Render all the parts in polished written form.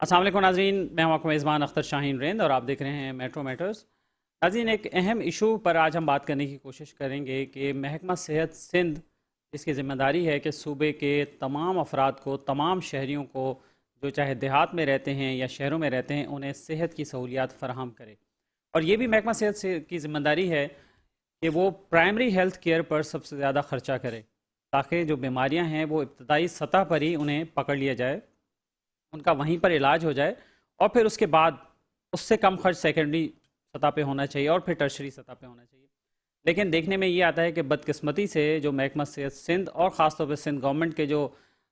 السلام علیکم ناظرین، میں ہوں آپ کا میزبان اختر شاہین رند اور آپ دیکھ رہے ہیں میٹرو میٹرز۔ ناظرین، ایک اہم ایشو پر آج ہم بات کرنے کی کوشش کریں گے کہ محکمہ صحت سندھ اس کی ذمہ داری ہے کہ صوبے کے تمام افراد کو، تمام شہریوں کو جو چاہے دیہات میں رہتے ہیں یا شہروں میں رہتے ہیں، انہیں صحت کی سہولیات فراہم کرے۔ اور یہ بھی محکمہ صحت کی ذمہ داری ہے کہ وہ پرائمری ہیلتھ کیئر پر سب سے زیادہ خرچہ کرے، تاکہ جو بیماریاں ہیں وہ ابتدائی سطح پر ہی انہیں پکڑ لیا جائے، ان کا وہیں پر علاج ہو جائے، اور پھر اس کے بعد اس سے کم خرچ سیکنڈری سطح پہ ہونا چاہیے اور پھر ٹرشری سطح پہ ہونا چاہیے۔ لیکن دیکھنے میں یہ آتا ہے کہ بدقسمتی سے جو محکمہ صحت سندھ اور خاص طور پہ سندھ گورنمنٹ کے جو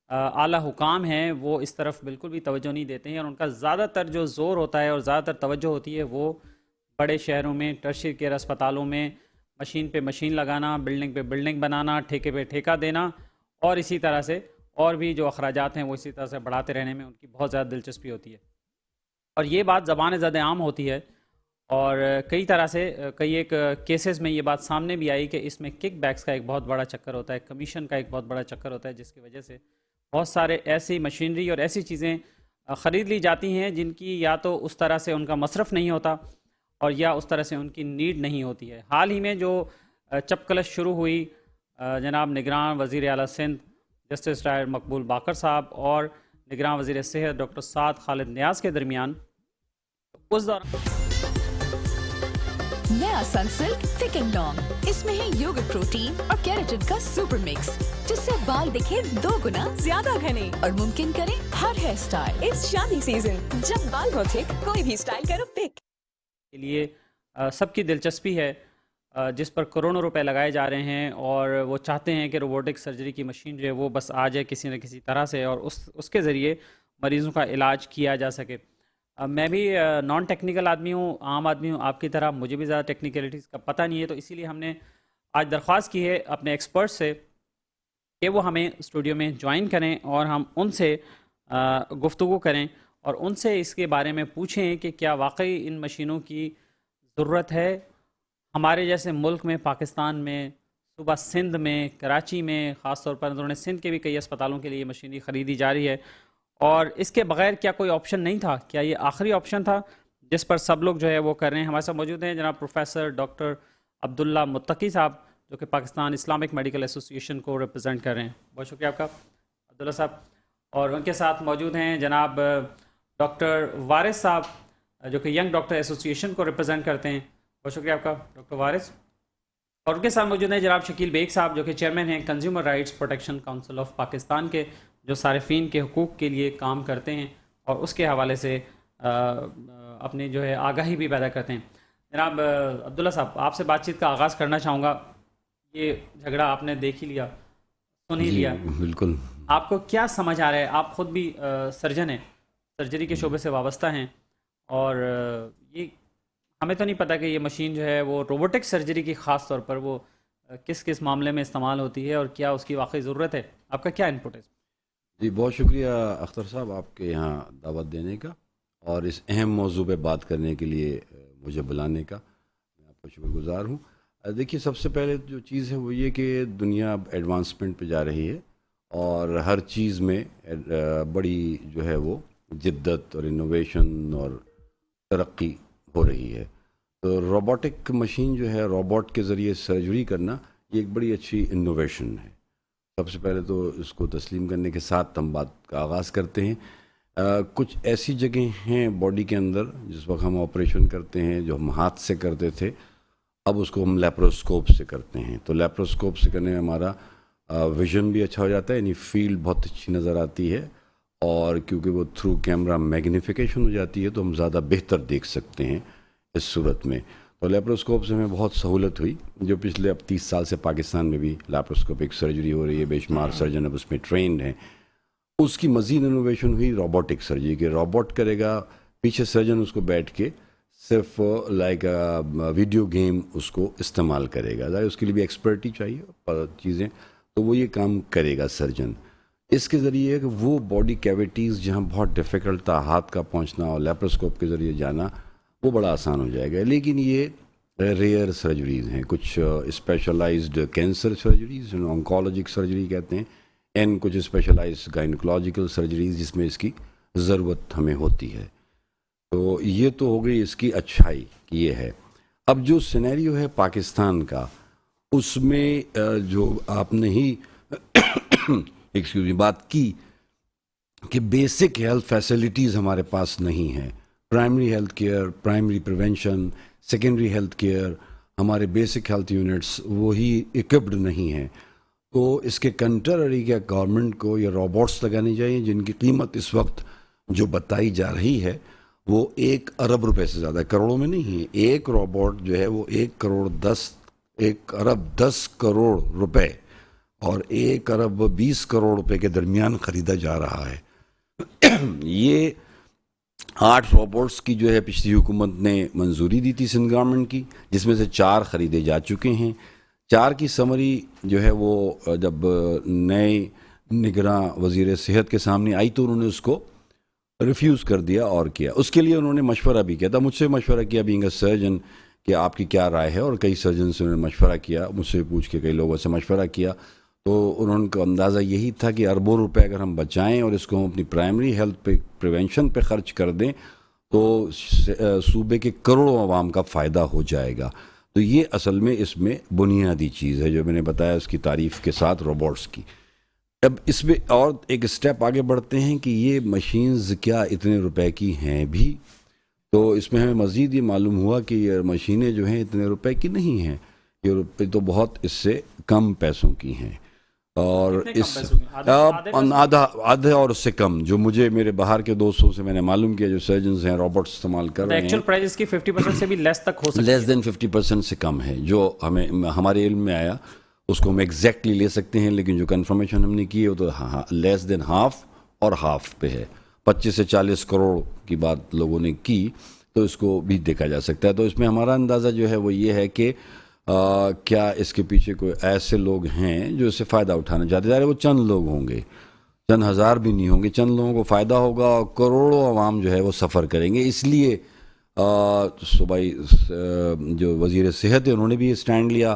اعلیٰ حکام ہیں وہ اس طرف بالکل بھی توجہ نہیں دیتے ہیں، اور ان کا زیادہ تر جو زور ہوتا ہے اور زیادہ تر توجہ ہوتی ہے وہ بڑے شہروں میں ٹرشری کیئر اسپتالوں میں مشین پہ مشین لگانا، بلڈنگ پہ بلڈنگ بنانا، ٹھیکے پہ ٹھیکہ دینا، اور اسی طرح سے اور بھی جو اخراجات ہیں وہ اسی طرح سے بڑھاتے رہنے میں ان کی بہت زیادہ دلچسپی ہوتی ہے۔ اور یہ بات زبان زد عام ہوتی ہے، اور کئی طرح سے کئی ایک کیسز میں یہ بات سامنے بھی آئی کہ اس میں کک بیکس کا ایک بہت بڑا چکر ہوتا ہے، کمیشن کا ایک بہت بڑا چکر ہوتا ہے، جس کی وجہ سے بہت سارے ایسی مشینری اور ایسی چیزیں خرید لی جاتی ہیں جن کی یا تو اس طرح سے ان کا مصرف نہیں ہوتا اور یا اس طرح سے ان کی نیڈ نہیں ہوتی ہے۔ حال ہی میں جو چپکلش شروع ہوئی جناب نگران وزیر اعلیٰ سندھ جسٹس ڈاکٹر مقبول باقر صاحب اور نگران وزیر صحت ڈاکٹر سعد خالد نیاز کے درمیان، اس دوران نیا سنسلک تھک اینڈ لانگ، اس میں ہے یوگرٹ پروٹین اور کیراٹن کا سپر مکس، جس سے بال دکھے 2 گنا زیادہ گھنے اور ممکن کریں ہر ہیئر سٹائل۔ اس شادی سیزن جب بال ہو تھک، کوئی بھی سٹائل کرو پک۔ کے لیے سب کی دلچسپی ہے، جس پر کروڑوں روپے لگائے جا رہے ہیں، اور وہ چاہتے ہیں کہ روبوٹک سرجری کی مشین جو ہے وہ بس آ جائے کسی نہ کسی طرح سے اور اس کے ذریعے مریضوں کا علاج کیا جا سکے۔ میں بھی نان ٹیکنیکل آدمی ہوں، عام آدمی ہوں آپ کی طرح، مجھے بھی زیادہ ٹیکنیکلٹیز کا پتہ نہیں ہے، تو اسی لیے ہم نے آج درخواست کی ہے اپنے ایکسپرٹ سے کہ وہ ہمیں اسٹوڈیو میں جوائن کریں اور ہم ان سے گفتگو کریں اور ان سے اس کے بارے میں پوچھیں کہ کیا واقعی ان مشینوں کی ضرورت ہے ہمارے جیسے ملک میں، پاکستان میں، صوبہ سندھ میں، کراچی میں، خاص طور پر اندرون سندھ کے بھی کئی اسپتالوں کے لیے یہ مشینری خریدی جا رہی ہے، اور اس کے بغیر کیا کوئی آپشن نہیں تھا؟ کیا یہ آخری آپشن تھا جس پر سب لوگ جو ہے وہ کر رہے ہیں؟ ہمارے ساتھ موجود ہیں جناب پروفیسر ڈاکٹر عبداللہ متقی صاحب، جو کہ پاکستان اسلامک میڈیکل ایسوسی ایشن کو ریپرزینٹ کر رہے ہیں۔ بہت شکریہ آپ کا عبداللہ صاحب۔ اور ان کے ساتھ موجود ہیں جناب ڈاکٹر وارث صاحب، جو کہ ینگ ڈاکٹر ایسوسی ایشن کو ریپرزینٹ کرتے ہیں۔ بہت شکریہ آپ کا ڈاکٹر وارث۔ اور ان کے ساتھ موجود ہیں جناب شکیل بیگ صاحب، جو کہ چیئرمین ہیں consumer rights protection council of Pakistan کے، جو صارفین کے حقوق کے لیے کام کرتے ہیں اور اس کے حوالے سے اپنی جو ہے آگاہی بھی پیدا کرتے ہیں۔ جناب عبداللہ صاحب، آپ سے بات چیت کا آغاز کرنا چاہوں گا۔ یہ جھگڑا آپ نے دیکھ ہی لیا، سن ہی لیا، بالکل۔ آپ کو کیا سمجھ آ رہا ہے؟ آپ خود بھی سرجن ہیں، سرجری کے شعبے سے وابستہ ہیں، اور یہ ہمیں تو نہیں پتہ کہ یہ مشین جو ہے وہ روبوٹک سرجری کی خاص طور پر وہ کس کس معاملے میں استعمال ہوتی ہے اور کیا اس کی واقعی ضرورت ہے؟ آپ کا کیا انپٹ ہے؟ جی بہت شکریہ اختر صاحب آپ کے یہاں دعوت دینے کا اور اس اہم موضوع پہ بات کرنے کے لیے مجھے بلانے کا، میں آپ کا شکر گزار ہوں۔ دیکھیے، سب سے پہلے جو چیز ہے وہ یہ کہ دنیا اب ایڈوانسمنٹ پہ جا رہی ہے اور ہر چیز میں بڑی جو ہے وہ جدت اور انوویشن اور ترقی ہو رہی ہے۔ تو روبوٹک مشین جو ہے، روبوٹ کے ذریعے سرجری کرنا، یہ ایک بڑی اچھی انوویشن ہے۔ سب سے پہلے تو اس کو تسلیم کرنے کے ساتھ ہم بات کا آغاز کرتے ہیں۔ کچھ ایسی جگہیں ہیں باڈی کے اندر جس وقت ہم آپریشن کرتے ہیں جو ہم ہاتھ سے کرتے تھے، اب اس کو ہم لیپروسکوپ سے کرتے ہیں۔ تو لیپروسکوپ سے کرنے میں ہمارا ویژن بھی اچھا ہو جاتا ہے، یعنی فیلڈ بہت اچھی نظر آتی ہے، اور کیونکہ وہ تھرو کیمرہ میگنیفیکیشن ہو جاتی ہے تو ہم زیادہ بہتر دیکھ سکتے ہیں اس صورت میں۔ تو لیپروسکوپ سے ہمیں بہت سہولت ہوئی، جو پچھلے اب 30 سال سے پاکستان میں بھی لیپروسکوپک سرجری ہو رہی ہے، بے شمار سرجن اب اس میں ٹرینڈ ہیں۔ اس کی مزید انوویشن ہوئی روبوٹک سرجری کے، روبوٹ کرے گا، پیچھے سرجن اس کو بیٹھ کے صرف لائک ویڈیو گیم اس کو استعمال کرے گا، ظاہر اس کے لیے بھی ایکسپرٹی چاہیے چیزیں، تو وہ یہ کام کرے گا سرجن۔ اس کے ذریعے کہ وہ باڈی کیویٹیز جہاں بہت ڈیفیکلٹ تھا ہاتھ کا پہنچنا اور لیپروسکوپ کے ذریعے جانا، وہ بڑا آسان ہو جائے گا۔ لیکن یہ ریئر سرجریز ہیں، کچھ اسپیشلائزڈ کینسر سرجریز، آنکولوجک سرجری کہتے ہیں، کچھ اسپیشلائزڈ گائنیکولوجیکل سرجریز جس میں اس کی ضرورت ہمیں ہوتی ہے. تو یہ تو ہو گئی اس کی اچھائی کہ یہ ہے. اب جو سینیریو ہے پاکستان کا، اس میں جو آپ نے ہی ایکسکیوز می بات کی کہ بیسک ہیلتھ فیسلٹیز ہمارے پاس نہیں ہیں. Primary health care, primary prevention, secondary health care, ہمارے بیسک ہیلتھ یونٹس وہی ایکوپڈ نہیں ہیں. تو اس کے کنٹرری کیا گورنمنٹ کو یہ روبوٹس لگانے چاہیے جن کی قیمت اس وقت جو بتائی جا رہی ہے وہ 1 ارب روپے سے زیادہ ہے، کروڑوں میں نہیں ہے. ایک روبوٹ جو ہے وہ 1 ارب 10 کروڑ روپے اور 1 ارب 20 کروڑ روپے کے درمیان خریدا جا رہا ہے. یہ 8 روبوٹس کی جو ہے پچھلی حکومت نے منظوری دی تھی سندھ گورنمنٹ کی، جس میں سے 4 خریدے جا چکے ہیں. 4 کی سمری جو ہے وہ جب نئے نگراں وزیر صحت کے سامنے آئی تو انہوں نے اس کو ریفیوز کر دیا اور کیا. اس کے لیے انہوں نے مشورہ بھی کیا تھا، مجھ سے مشورہ کیا بینگ اے سرجن کہ آپ کی کیا رائے ہے، اور کئی سرجن سے انہوں نے مشورہ کیا، مجھ سے پوچھ کے کئی لوگوں سے مشورہ کیا. تو انہوں کا اندازہ یہی تھا کہ اربوں روپے اگر ہم بچائیں اور اس کو ہم اپنی پرائمری ہیلتھ پہ پریونشن پہ خرچ کر دیں تو صوبے کے کروڑوں عوام کا فائدہ ہو جائے گا. تو یہ اصل میں اس میں بنیادی چیز ہے جو میں نے بتایا اس کی تعریف کے ساتھ روبوٹس کی. اب اس میں اور ایک اسٹیپ آگے بڑھتے ہیں کہ یہ مشینز کیا اتنے روپے کی ہیں بھی. تو اس میں ہمیں مزید یہ معلوم ہوا کہ یہ مشینیں جو ہیں اتنے روپے کی نہیں ہیں، یہ روپے تو بہت اس سے کم پیسوں کی ہیں. اور اس آدھا اور اس سے کم جو مجھے میرے باہر کے دوستوں سے میں نے معلوم کیا جو سرجنز ہیں روبوٹس استعمال کر رہے ہیں، ایکچوئل پرائز اس کی 50% سے بھی لیس تک ہو سکتی ہے، لیس دین 50% سے کم ہے. جو ہمارے علم میں آیا اس کو ہم ایگزیکٹلی لے سکتے ہیں، لیکن جو کنفرمیشن ہم نے کی ہے وہ تو لیس دین ہاف اور ہاف پہ ہے. 25 سے 40 کروڑ کی بات لوگوں نے کی تو اس کو بھی دیکھا جا سکتا ہے. تو اس میں ہمارا اندازہ جو ہے وہ یہ ہے کہ کیا اس کے پیچھے کوئی ایسے لوگ ہیں جو اس سے فائدہ اٹھانا چاہتے ہیں. وہ چند لوگ ہوں گے، چند ہزار بھی نہیں ہوں گے، چند لوگوں کو فائدہ ہوگا اور کروڑوں عوام جو ہے وہ سفر کریں گے. اس لیے صوبائی جو وزیر صحت ہے انہوں نے بھی یہ اسٹینڈ لیا،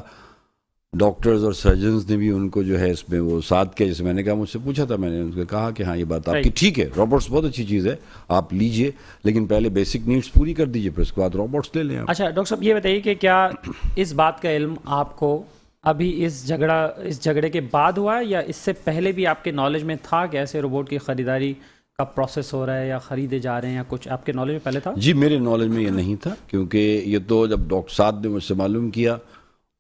ڈاکٹرز اور سرجنز نے بھی ان کو جو ہے اس میں وہ ساتھ کیا. جیسے میں نے کہا، مجھ سے پوچھا تھا، میں نے ان کو کہا کہ ہاں یہ بات آپ کی ٹھیک ہے، روبوٹس بہت اچھی چیز ہے، آپ لیجئے، لیکن پہلے بیسک نیڈس پوری کر دیجئے، پھر اس کے بعد روبوٹس لے لیں آپ. اچھا ڈاکٹر صاحب یہ بتائیے کہ کیا اس بات کا علم آپ کو ابھی اس جھگڑے کے بعد ہوا ہے یا اس سے پہلے بھی آپ کے نالج میں تھا کہ ایسے روبوٹ کی خریداری کا پروسیس ہو رہا ہے یا خریدے جا رہے ہیں یا کچھ آپ کے نالج میں پہلے تھا؟ جی میرے نالج میں یہ نہیں تھا، کیونکہ یہ تو جب ڈاکٹر صاحب نے مجھ سے معلوم کیا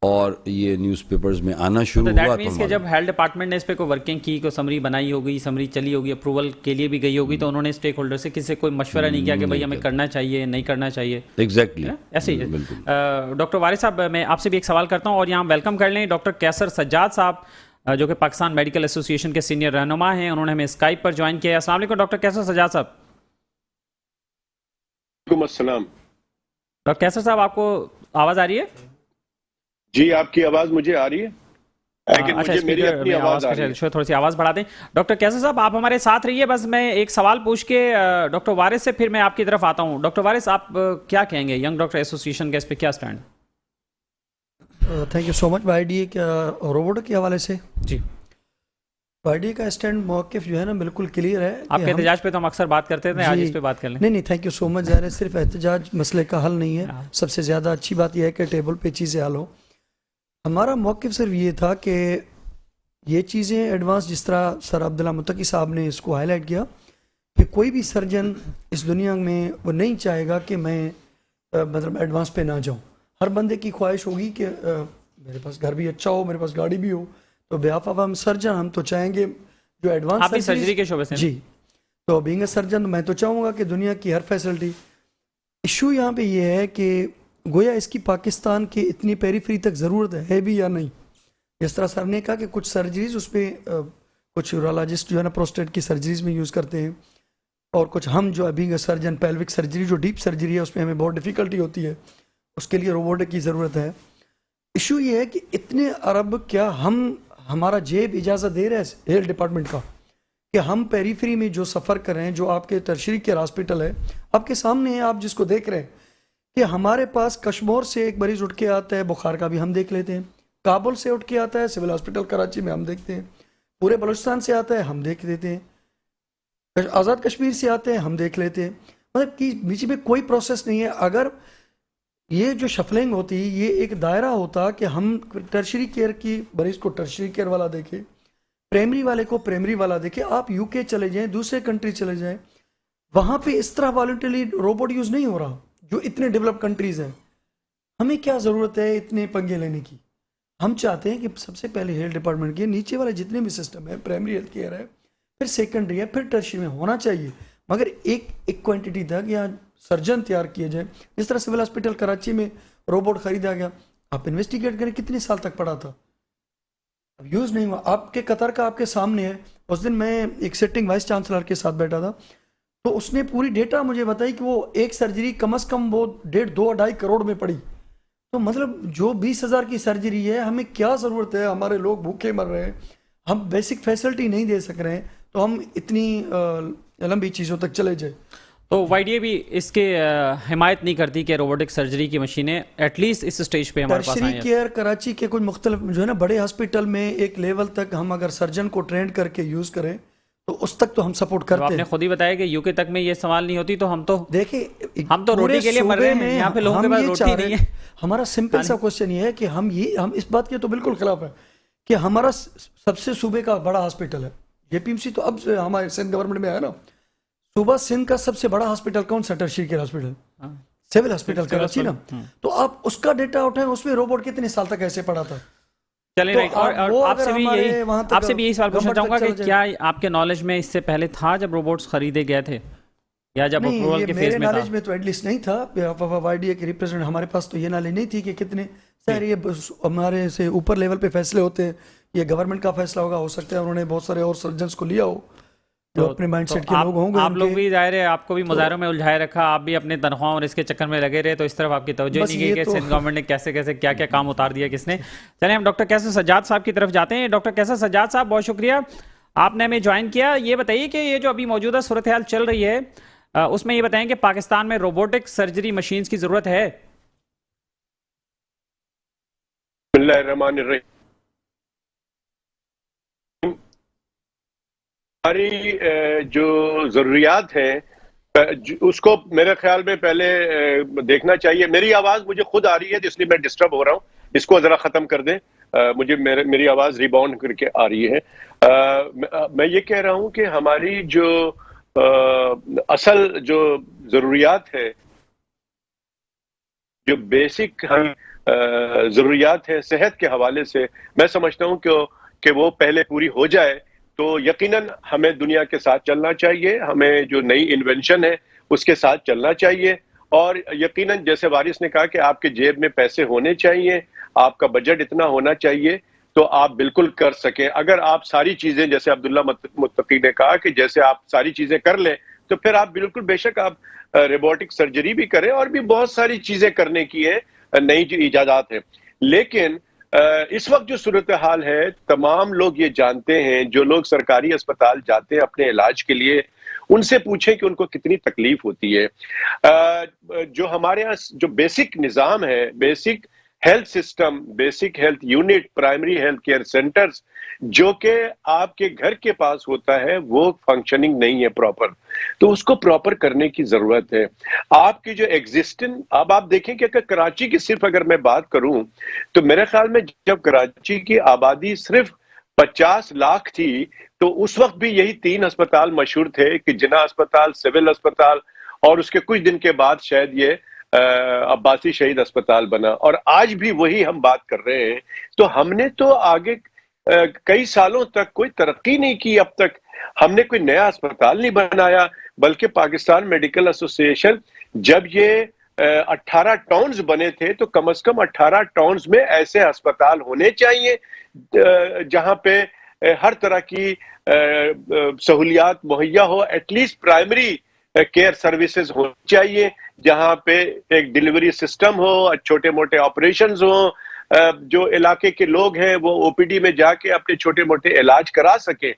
اور یہ نیوز پیپرز میں آنا شروع ہوا تو کہ جب ہیلتھ ڈپارٹمنٹ نے اس پہ کوئی ورکنگ کی، کوئی سمری بنائی ہوگی، سمری چلی ہوگی، اپروول کے لیے بھی گئی ہوگی، تو انہوں نے اسٹیک ہولڈر سے کسی سے کوئی مشورہ نہیں کیا کہ بھائی ہمیں کرنا چاہیے نہیں کرنا چاہیے؟ ایگزیکٹلی ایسے ہی. ڈاکٹر وارث صاحب میں آپ سے بھی ایک سوال کرتا ہوں اور یہاں ویلکم کر لیں ڈاکٹر کیسر سجاد صاحب جو کہ پاکستان میڈیکل ایسوسی ایشن کے سینئر رہنما ہیں. انہوں نے ہمیں اسکائپ پر جوائن کیا ہے. السلام علیکم ڈاکٹر کیسر سجاد صاحب. وعلیکم السلام. ڈاکٹر کیسر صاحب آپ کو آواز آ رہی ہے؟ جی آپ کی آواز مجھے آ رہی ہے، لیکن مجھے میری اپنی آواز آ رہی ہے. تھوڑی سی آواز بڑھا دیں. ڈاکٹر کیسر صاحب آپ ہمارے ساتھ رہیے، بس میں ایک سوال پوچھ کے ڈاکٹر وارث سے پھر میں آپ کی طرف آتا ہوں. ڈاکٹر وارث آپ کیا کہیں گے ینگ ڈاکٹر ایسوسی ایشن کا اس پہ کیا stand? Thank you so much. By D کیا روبوٹ کے حوالے سے جی بائی ڈی کا اسٹینڈ موقف جو ہے نا بالکل کلیئر ہے. آپ کے احتجاج پہ تو ہم اکثر بات کرتے تھے، آج اس پہ بات کر لیں. نہیں تھینک یو سو مچ. ظاہر ہے صرف احتجاج مسئلے کا حل نہیں ہے، سب سے زیادہ اچھی بات یہ ہے کہ ٹیبل پہ چیزیں حل ہو. ہمارا موقف صرف یہ تھا کہ یہ چیزیں ایڈوانس، جس طرح سر عبداللہ متقی صاحب نے اس کو ہائی لائٹ کیا کہ کوئی بھی سرجن اس دنیا میں وہ نہیں چاہے گا کہ میں مطلب ایڈوانس پہ نہ جاؤں. ہر بندے کی خواہش ہوگی کہ میرے پاس گھر بھی اچھا ہو، میرے پاس گاڑی بھی ہو. تو بیاف آف ہم سرجن ہم تو چاہیں گے جو ایڈوانس سرجری کے شعبے سے. جی تو بینگ اے سرجن میں تو چاہوں گا کہ دنیا کی ہر فیسلٹی. ایشو یہاں پہ یہ ہے کہ گویا اس کی پاکستان کے اتنی پیریفری تک ضرورت ہے بھی یا نہیں. جس طرح سر نے کہا کہ کچھ سرجریز اس پہ کچھ یورالوجسٹ جو ہے نا پروسٹیٹ کی سرجریز میں یوز کرتے ہیں، اور کچھ ہم جو ابھی سرجن پیلوک سرجری جو ڈیپ سرجری ہے اس میں ہمیں بہت ڈیفیکلٹی ہوتی ہے، اس کے لیے روبوٹ کی ضرورت ہے. ایشو یہ ہے کہ اتنے ارب کیا ہمارا جیب اجازت دے رہا ہے ہیلتھ ڈپارٹمنٹ کا کہ ہم پیریفری میں جو سفر کر رہے ہیں، جو آپ کے ترشری کیئر ہاسپٹل ہے آپ کے سامنے ہے، آپ جس کو دیکھ رہے ہیں کہ ہمارے پاس کشمور سے ایک مریض اٹھ کے آتا ہے، بخار کا بھی ہم دیکھ لیتے ہیں، کابل سے اٹھ کے آتا ہے، سول ہاسپٹل کراچی میں ہم دیکھتے ہیں، پورے بلوچستان سے آتا ہے ہم دیکھ دیتے ہیں. آزاد کشمیر سے آتے ہیں، ہم دیکھ لیتے ہیں، مطلب کہ بیچ میں کوئی پروسیس نہیں ہے. اگر یہ جو شفلنگ ہوتی یہ ایک دائرہ ہوتا کہ ہم ٹرشری کیئر کی مریض کو ٹرشری کیئر والا دیکھے، پرائمری والے کو پرائمری والا دیکھے. آپ یو کے چلے جائیں، دوسرے کنٹری چلے جائیں، وہاں پہ اس طرح والنٹرلی روبوٹ یوز نہیں ہو رہا جو اتنے ڈیولپ کنٹریز ہیں. ہمیں کیا ضرورت ہے اتنے پنگے لینے کی؟ ہم چاہتے ہیں کہ سب سے پہلے ہیلتھ ڈپارٹمنٹ کے نیچے والے جتنے بھی سسٹم ہے، پرائمری ہیلتھ کیئر ہے، پھر سیکنڈری ہے، پھر ٹرشری میں ہونا چاہیے، مگر ایک کوانٹٹی تک یا سرجن تیار کیے جائیں. جس طرح سول ہاسپٹل کراچی میں روبوٹ خریدا گیا، آپ انویسٹیگیٹ کریں کتنے سال تک پڑا تھا، اب یوز نہیں ہوا. آپ کے قطر کا آپ کے سامنے ہے. اس دن میں ایک سیٹنگ وائس چانسلر کے ساتھ بیٹھا تھا، تو اس نے پوری ڈیٹا مجھے بتائی کہ وہ ایک سرجری کم از کم وہ 1.5-2.5 کروڑ میں پڑی. تو مطلب جو 20,000 کی سرجری ہے، ہمیں کیا ضرورت ہے؟ ہمارے لوگ بھوکے مر رہے ہیں، ہم بیسک فیسلٹی نہیں دے سک رہے ہیں، تو ہم اتنی لمبی چیزوں تک چلے جائیں. تو وائی ڈی اے بھی اس کے حمایت نہیں کرتی کہ روبوٹک سرجری کی مشینیں ایٹ لیسٹ اس سٹیج پہ ہمارے پاس آئیں. ٹرشری کیئر کراچی کے کچھ مختلف جو ہے نا بڑے ہاسپٹل میں ایک لیول تک ہم اگر سرجن کو ٹرین کر کے یوز کریں تو اس تک تو ہم سپورٹ کرتے ہیں. آپ نے خود ہی بتایا کہ یو کے تک میں یہ سوال نہیں ہوتی، تو ہم تو دیکھیں روٹی کے لیے مر رہے ہیں، یہاں پہ لوگوں کے پاس روٹی نہیں ہے. ہمارا سمپل سا کوشچن یہ ہے کہ ہم اس بات کے تو بالکل خلاف ہے کہ ہمارا سب سے صوبے کا بڑا ہاسپٹل ہے جے پی ایم سی، تو اب ہمارے سندھ گورنمنٹ میں ہے نا، صوبہ سندھ کا سب سے بڑا ہاسپٹل کون سا؟ Tertiary care hospital, civil hospital Karachi نا. تو آپ اس کا ڈیٹا اٹھائیں، اس میں روبوٹ کتنے سال تک ایسے پڑا تھا. چلیں رائٹ. اور آپ سے بھی یہی سوال پوچھنا چاہوں گا کہ کیا آپ کے نالج میں اس سے پہلے تھا جب روبوٹس خریدے گئے تھے، یا جب اپروول کے فیز میں تھا؟ میرے نالج میں تو ایٹ لیسٹ نہیں تھا. وائی ڈی اے کے ریپرزینٹ ہمارے پاس تو یہ نالج نہیں تھی کہ کتنے سر یہ ہمارے سے اوپر لیول پہ فیصلے ہوتے ہیں، یہ گورنمنٹ کا فیصلہ ہوگا. ہو سکتا ہے انہوں نے بہت سارے اور سرجنس کو لیا ہو جو اپنے مائنڈ سیٹ کے لوگ ہوں گے. آپ لوگ بھی ظاہر ہے آپ کو بھی مظاہروں میں الجھائے رکھا، آپ بھی اپنے تنخواہوں اور اس کے چکر میں لگے رہے، تو اس طرف آپ کی توجہ نہیں گئی کہ سندھ گورنمنٹ نے کیسے کیا کام اتار دیا کس نے. چلیں ہم ڈاکٹر کیسر سجاد صاحب کی طرف جاتے ہیں. ڈاکٹر کیسر سجاد صاحب، بہت شکریہ آپ نے ہمیں جوائن کیا. یہ بتائیے کہ یہ جو ابھی موجودہ صورتحال چل رہی ہے اس میں یہ بتائیں کہ پاکستان میں روبوٹک سرجری مشینز کی ضرورت ہے؟ بسم اللہ الرحمن الرحیم. ہماری جو ضروریات ہیں اس کو میرے خیال میں پہلے دیکھنا چاہیے. میری آواز مجھے خود آ رہی ہے اس لیے میں ڈسٹرب ہو رہا ہوں، اس کو ذرا ختم کر دیں. مجھے میری آواز ریباؤنڈ کر کے آ رہی ہے. میں یہ کہہ رہا ہوں کہ ہماری جو اصل جو ضروریات ہے، جو بیسک ضروریات ہے صحت کے حوالے سے، میں سمجھتا ہوں کہ وہ پہلے پوری ہو جائے تو یقیناً ہمیں دنیا کے ساتھ چلنا چاہیے، ہمیں جو نئی انوینشن ہے اس کے ساتھ چلنا چاہیے، اور یقیناً جیسے وارث نے کہا کہ آپ کے جیب میں پیسے ہونے چاہیے، آپ کا بجٹ اتنا ہونا چاہیے تو آپ بالکل کر سکیں. اگر آپ ساری چیزیں جیسے عبداللہ متقی نے کہا کہ جیسے آپ ساری چیزیں کر لیں تو پھر آپ بالکل بے شک آپ روبوٹک سرجری بھی کریں، اور بھی بہت ساری چیزیں کرنے کی ہیں، نئی جو ایجادات ہیں. لیکن اس وقت جو صورتحال ہے، تمام لوگ یہ جانتے ہیں، جو لوگ سرکاری اسپتال جاتے ہیں اپنے علاج کے لیے، ان سے پوچھیں کہ ان کو کتنی تکلیف ہوتی ہے. جو ہمارے یہاں جو بیسک نظام ہے، basic health system, basic health unit, primary health care centres جو کہ آپ کے گھر کے پاس ہوتا ہے، وہ فنکشننگ نہیں ہے پراپر، تو اس کو پراپر کرنے کی ضرورت ہے. آپ کی جو اب آپ دیکھیں کہ کراچی کی صرف اگر میں بات کروں تو میرے خیال میں جب کراچی کی آبادی صرف 50 لاکھ تھی تو اس وقت بھی یہی 3 اسپتال مشہور تھے کہ جناح اسپتال، سول اسپتال، اور اس کے کچھ دن کے بعد شاید یہ عباسی شہید اسپتال بنا، اور آج بھی وہی ہم بات کر رہے ہیں. تو ہم نے تو آگے کئی سالوں تک کوئی ترقی نہیں کی. اب تک ہم نے کوئی نیا اسپتال نہیں بنایا، بلکہ پاکستان میڈیکل ایسوسی ایشن جب یہ 18 ٹاؤنز بنے تھے تو کم از کم 18 ٹاؤنز میں ایسے اسپتال ہونے چاہیے جہاں پہ ہر طرح کی سہولیات مہیا ہو. At least primary care services ہونی چاہیے جہاں پہ ایک ڈیلیوری سسٹم ہو، چھوٹے موٹے آپریشنز ہوں، جو علاقے کے لوگ ہیں وہ او پی ڈی میں جا کے اپنے چھوٹے موٹے علاج کرا سکیں.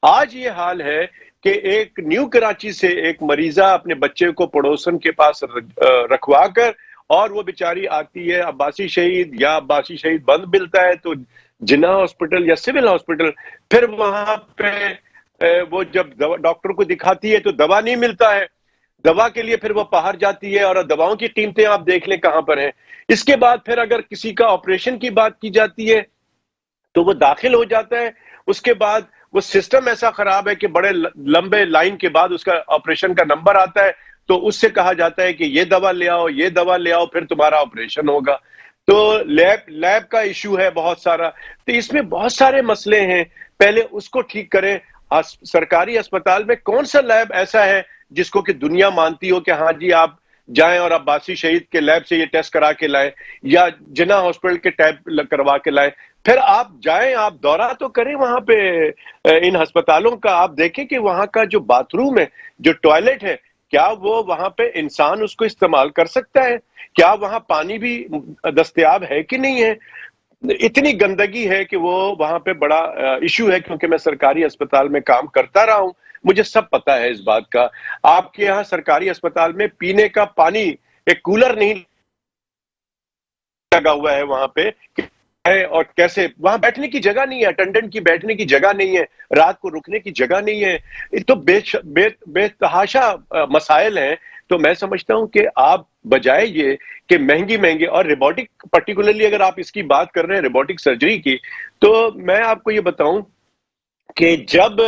آج یہ حال ہے کہ ایک نیو کراچی سے ایک مریضہ اپنے بچے کو پڑوسن کے پاس رکھوا کر، اور وہ بیچاری آتی ہے عباسی شہید، یا عباسی شہید بند ملتا ہے تو جناح ہاسپٹل یا سول ہاسپٹل، پھر وہاں پہ وہ جب ڈاکٹر کو دکھاتی ہے تو دوا نہیں ملتا ہے, دوا کے لیے پھر وہ باہر جاتی ہے, اور دواؤں کی قیمتیں آپ دیکھ لیں کہاں پر ہیں. اس کے بعد پھر اگر کسی کا آپریشن کی بات کی جاتی ہے تو وہ داخل ہو جاتا ہے, اس کے بعد وہ سسٹم ایسا خراب ہے کہ بڑے لمبے لائن کے بعد اس کا آپریشن کا نمبر آتا ہے, تو اس سے کہا جاتا ہے کہ یہ دوا لے آؤ, یہ دوا لے آؤ, پھر تمہارا آپریشن ہوگا. تو لیب کا ایشو ہے بہت سارا. تو اس میں بہت سارے مسئلے ہیں, پہلے اس کو ٹھیک کریں. سرکاری اسپتال میں کون سا لیب ایسا ہے جس کو کہ دنیا مانتی ہو کہ ہاں جی آپ جائیں اور عباسی شہید کے لیب سے یہ ٹیسٹ کرا کے لائیں, یا جناح ہاسپٹل کے ٹیپ کروا کے لائیں. پھر آپ جائیں, آپ دورہ تو کریں وہاں پہ ان ہسپتالوں کا, آپ دیکھیں کہ وہاں کا جو باتھ روم ہے, جو ٹوائلٹ ہے, کیا وہ وہاں پہ انسان اس کو استعمال کر سکتا ہے, کیا وہاں پانی بھی دستیاب ہے کہ نہیں ہے. اتنی گندگی ہے کہ وہ وہاں پہ بڑا ایشو ہے, کیونکہ میں سرکاری اسپتال میں کام کرتا رہا ہوں, مجھے سب پتا ہے اس بات کا. آپ کے یہاں سرکاری اسپتال میں پینے کا پانی, ایک کولر نہیں لگا ہوا ہے وہاں پہ, اور کیسے وہاں بیٹھنے کی جگہ نہیں ہے, اٹینڈنٹ کی بیٹھنے کی جگہ نہیں ہے, رات کو رکنے کی جگہ نہیں ہے. یہ تو بے تحاشا مسائل ہیں. تو میں سمجھتا ہوں کہ آپ بجائے یہ کہ مہنگی اور روبوٹک, پرٹیکولرلی اگر آپ اس کی بات کر رہے ہیں روبوٹک سرجری کی, تو میں آپ کو یہ بتاؤں کہ جب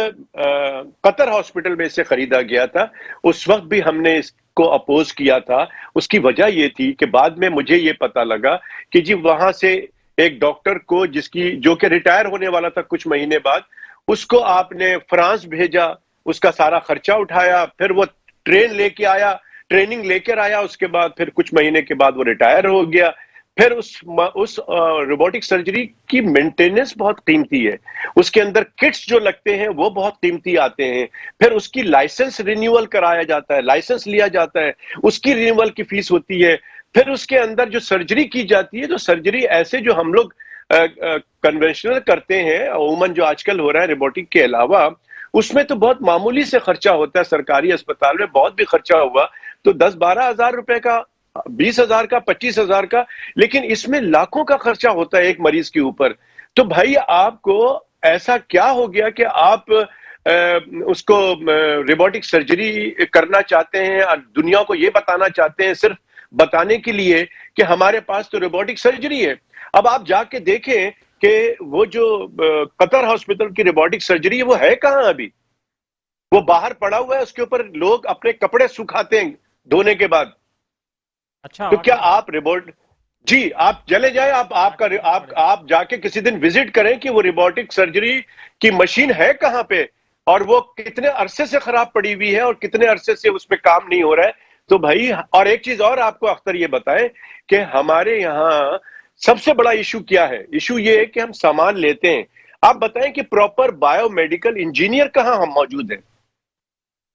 قطر ہاسپٹل میں اسے خریدا گیا تھا, اس وقت بھی ہم نے اس کو اپوز کیا تھا. اس کی وجہ یہ تھی کہ بعد میں مجھے یہ پتا لگا کہ جی وہاں سے ایک ڈاکٹر کو جو کہ ریٹائر ہونے والا تھا کچھ مہینے بعد, اس کو آپ نے فرانس بھیجا, اس کا سارا خرچہ اٹھایا, پھر وہ ٹرین لے کے آیا, ٹریننگ لے کر آیا, اس کے بعد پھر کچھ مہینے کے بعد وہ ریٹائر ہو گیا. پھر اس روبوٹک سرجری کی مینٹیننس بہت قیمتی ہے, اس کے اندر کٹس جو لگتے ہیں وہ بہت قیمتی آتے ہیں, پھر اس کی لائسنس رینیول کرایا جاتا ہے, لائسنس لیا جاتا ہے, اس کی رینیول کی فیس ہوتی ہے. پھر اس کے اندر جو سرجری کی جاتی ہے, جو سرجری ایسے جو ہم لوگ کنونشنل کرتے ہیں عموماً, جو آج کل ہو رہا ہے روبوٹک کے علاوہ, اس میں تو بہت معمولی سے خرچہ ہوتا ہے. سرکاری اسپتال میں بہت بھی خرچہ ہوا تو 10-12 ہزار روپے کا, 20 ہزار کا, 25 ہزار کا, لیکن اس میں لاکھوں کا خرچہ ہوتا ہے ایک مریض کے اوپر. تو بھائی آپ کو ایسا کیا ہو گیا کہ آپ اس کو روبوٹک سرجری کرنا چاہتے ہیں اور دنیا کو یہ بتانا چاہتے ہیں صرف بتانے کے لیے کہ ہمارے پاس تو روبوٹک سرجری ہے. اب آپ جا کے دیکھیں کہ وہ جو قطر ہاسپٹل کی روبوٹک سرجری ہے وہ ہے کہاں ابھی, وہ باہر پڑا ہوا ہے, اس کے اوپر لوگ اپنے کپڑے سکھاتے ہیں دھونے کے بعد. اچھا, تو کیا آپ جی آپ چلے جائیں, آپ جا کے کسی دن وزٹ کریں کہ وہ روبوٹک سرجری کی مشین ہے کہاں پہ, اور وہ کتنے عرصے سے خراب پڑی ہوئی ہے, اور کتنے عرصے سے اس پہ کام نہیں ہو رہا ہے. تو بھائی, اور ایک چیز اور آپ کو اختر یہ بتائیں کہ ہمارے یہاں سب سے بڑا ایشو کیا ہے. ایشو یہ ہے کہ ہم سامان لیتے ہیں, آپ بتائیں کہ پراپر بایو میڈیکل انجینئر کہاں ہم موجود ہیں,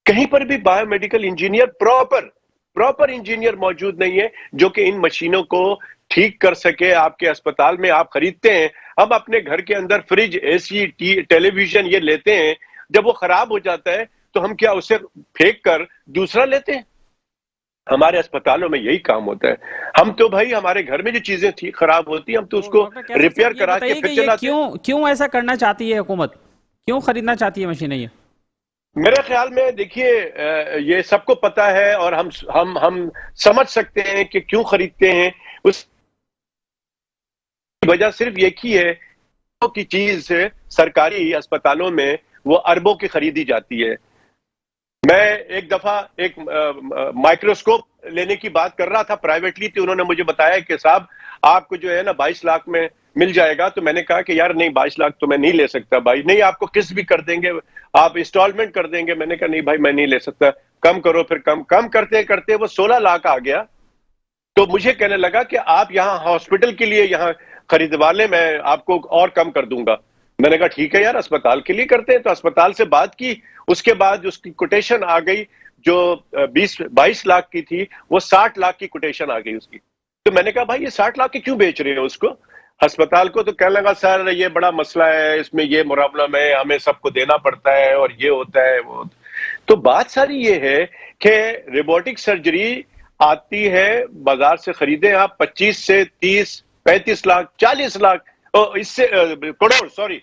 کہیں پر بھی bio medical engineer proper engineer موجود نہیں ہے جو کہ ان مشینوں کو ٹھیک کر سکے. آپ کے اسپتال میں آپ خریدتے ہیں, ہم اپنے گھر کے اندر فریج, اے سی, ٹیلی ویژن یہ لیتے ہیں, جب وہ خراب ہو جاتا ہے تو ہم کیا اسے پھینک کر دوسرا لیتے ہیں. ہمارے اسپتالوں میں یہی کام ہوتا ہے. ہم تو بھائی ہمارے گھر میں جو چیزیں تھی خراب ہوتی ہیں, ہم تو اس کو ریپیئر کرا کے پھر چلاتے ہیں. کیوں ایسا کرنا چاہتی ہے حکومت, کیوں خریدنا چاہتی ہے مشینیں یہ؟ میرے خیال میں دیکھیے یہ سب کو پتا ہے, اور ہم سمجھ سکتے ہیں کہ کیوں خریدتے ہیں. اس کی وجہ صرف ایک ہی ہے کہ چیز سرکاری اسپتالوں میں وہ اربوں کی خریدی جاتی ہے. میں ایک دفعہ ایک مائکروسکوپ لینے کی بات کر رہا تھا پرائیویٹلی, تو انہوں نے مجھے بتایا کہ صاحب آپ کو جو ہے نا 22 لاکھ میں مل جائے گا. تو میں نے کہا کہ یار نہیں, 22 لاکھ تو میں نہیں لے سکتا بھائی. نہیں, آپ کو قسط بھی کر دیں گے, آپ انسٹالمنٹ کر دیں گے. میں نے کہا نہیں بھائی میں نہیں لے سکتا, کم کرو. پھر کم کرتے کرتے وہ 16 لاکھ آ گیا. تو مجھے کہنے لگا کہ آپ یہاں ہاسپٹل کے لیے یہاں خریدوا لیں, میں آپ کو اور کم کر دوں گا. میں نے کہا ٹھیک ہے یار, اسپتال کے لیے کرتے ہیں. تو اسپتال سے بات کی, اس کے بعد اس کی کوٹیشن آ گئی جو 22 لاکھ کی تھی, وہ 60 لاکھ کی کوٹیشن آ گئی اس کی. تو میں نے کہا بھائی یہ 60 لاکھ کی کیوں بیچ رہے ہیں اس کو ہسپتال کو؟ تو کہنے لگا سر یہ بڑا مسئلہ ہے, اس میں یہ پرابلم ہے, ہمیں سب کو دینا پڑتا ہے, اور یہ ہوتا ہے وہ. تو بات ساری یہ ہے کہ روبوٹک سرجری آتی ہے بازار سے خریدیں آپ 25 سے 30, 35 لاکھ, 40 لاکھ, اس سے کروڑ, سوری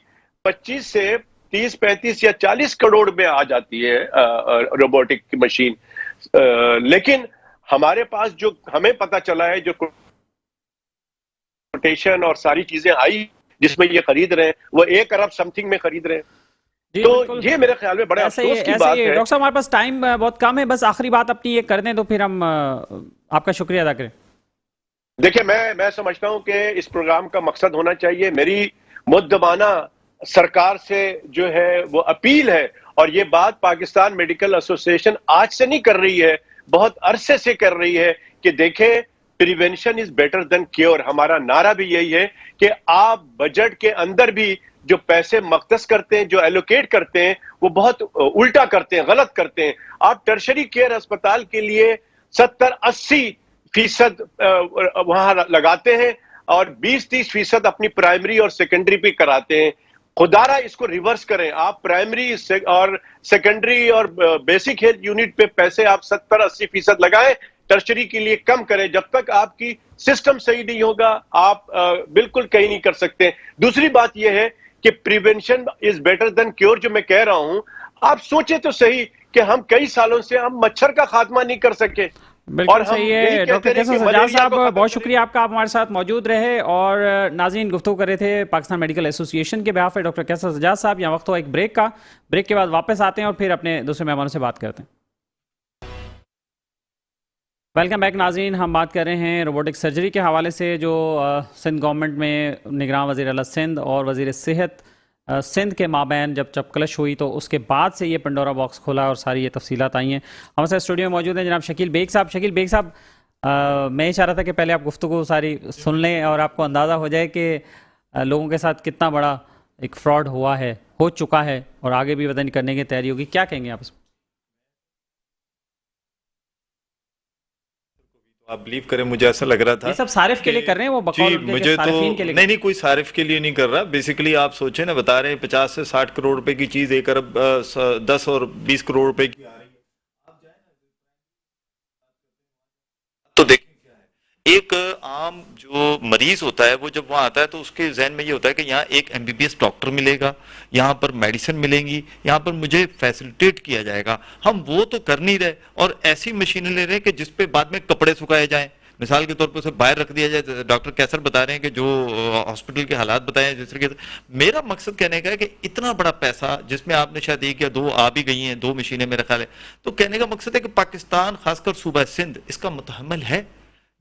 25 سے 30-35 یا 40 کروڑ میں آ جاتی ہے روبوٹک کی مشین. لیکن ہمارے پاس جو ہمیں پتا چلا ہے، جو کوٹیشن اور ساری چیزیں آئی جس میں یہ خرید رہے ہیں، وہ 1 ارب سم تھنگ میں خرید رہے ہیں. تو یہ میرے خیال میں بڑے افسوس کی بات ہے. ڈاکٹر صاحب ہمارے پاس ٹائم بہت کم ہے، بس آخری بات اپنی یہ کر دیں تو پھر ہم آپ کا شکریہ ادا کریں. دیکھیں میں سمجھتا ہوں کہ اس پروگرام کا مقصد ہونا چاہیے، میری مؤدبانہ سرکار سے جو ہے وہ اپیل ہے، اور یہ بات پاکستان میڈیکل ایسوسی ایشن آج سے نہیں کر رہی ہے، بہت عرصے سے کر رہی ہے کہ دیکھیں prevention is better than cure. ہمارا نعرہ بھی یہی ہے کہ آپ بجٹ کے اندر بھی جو پیسے مختص کرتے ہیں، جو ایلوکیٹ کرتے ہیں، وہ بہت الٹا کرتے ہیں، غلط کرتے ہیں. آپ ٹرشری کیئر اسپتال کے لیے 70-80% وہاں لگاتے ہیں اور 20-30% اپنی پرائمری اور سیکنڈری پہ کراتے ہیں. خدا را اس کو ریورس کریں. آپ پرائمری اور سیکنڈری اور بیسک ہیلتھ یونٹ پہ پیسے آپ 70-80% لگائیں، ٹرشری کے لیے کم کریں. جب تک آپ کی سسٹم صحیح نہیں ہوگا آپ بالکل کہیں نہیں کر سکتے. دوسری بات یہ ہے کہ prevention is better than cure جو میں کہہ رہا ہوں. آپ سوچیں تو صحیح کہ ہم کئی سالوں سے ہم مچھر کا خاتمہ نہیں کر سکے. بالکل صحیح ہے ڈاکٹر کیسر سجاد صاحب، بہت شکریہ آپ کا، آپ ہمارے ساتھ موجود رہے. اور ناظرین، گفتگو کر رہے تھے پاکستان میڈیکل ایسوسی ایشن کے بہاف ڈاکٹر کیسر سجاد صاحب. یہاں وقت ہوا ایک بریک کا، بریک کے بعد واپس آتے ہیں اور پھر اپنے دوسرے مہمانوں سے بات کرتے ہیں. ویلکم بیک ناظرین، ہم بات کر رہے ہیں روبوٹک سرجری کے حوالے سے جو سندھ گورنمنٹ میں نگراں وزیر اعلیٰ سندھ اور وزیر صحت سندھ کے مابین جب کلش ہوئی تو اس کے بعد سے یہ پنڈورا باکس کھولا اور ساری یہ تفصیلات آئی ہیں. ہمارے ساتھ اسٹوڈیو میں موجود ہیں جناب شکیل بیگ صاحب. شکیل بیگ صاحب، میں یہ چاہ رہا تھا کہ پہلے آپ گفتگو ساری سن لیں اور آپ کو اندازہ ہو جائے کہ لوگوں کے ساتھ کتنا بڑا ایک فراڈ ہوا ہے، ہو چکا ہے اور آگے بھی وطن کرنے کی تیاری ہوگی. کیا کہیں گے آپ اس میں؟ آپ بلیو کریں، مجھے ایسا لگ رہا تھا یہ سب صارف کے لیے کر رہے ہیں، وہ بقول مجھے تو نہیں کوئی صارف کے لیے نہیں کر رہا. بیسیکلی آپ سوچیں نا، بتا رہے ہیں 50 سے 60 کروڑ روپے کی چیز 1 ارب 10 اور 20 کروڑ روپے کی آ رہی ہے. آپ جائیں تو دیکھیں کیا ہے. ایک عام جو مریض ہوتا ہے وہ جب وہاں آتا ہے تو اس کے ذہن میں یہ ہوتا ہے کہ یہاں ایک MBBS ڈاکٹر ملے گا، یہاں پر میڈیسن ملیں گی، یہاں پر مجھے فیسلٹیٹ کیا جائے گا. ہم وہ تو کر نہیں رہے اور ایسی مشینیں لے رہے ہیں کہ جس پہ بعد میں کپڑے سکھائے جائیں. مثال کے طور پر اسے باہر رکھ دیا جائے. ڈاکٹر کیسر بتا رہے ہیں کہ جو ہاسپٹل کے حالات بتائے ہیں جس طرح کے. میرا مقصد کہنے کا ہے کہ اتنا بڑا پیسہ جس میں آپ نے شاید 1 یا 2 آ بھی گئی ہیں، 2 مشینیں میرا خیال ہے. تو کہنے کا مقصد ہے کہ پاکستان خاص کر صوبہ سندھ اس کا متحمل ہے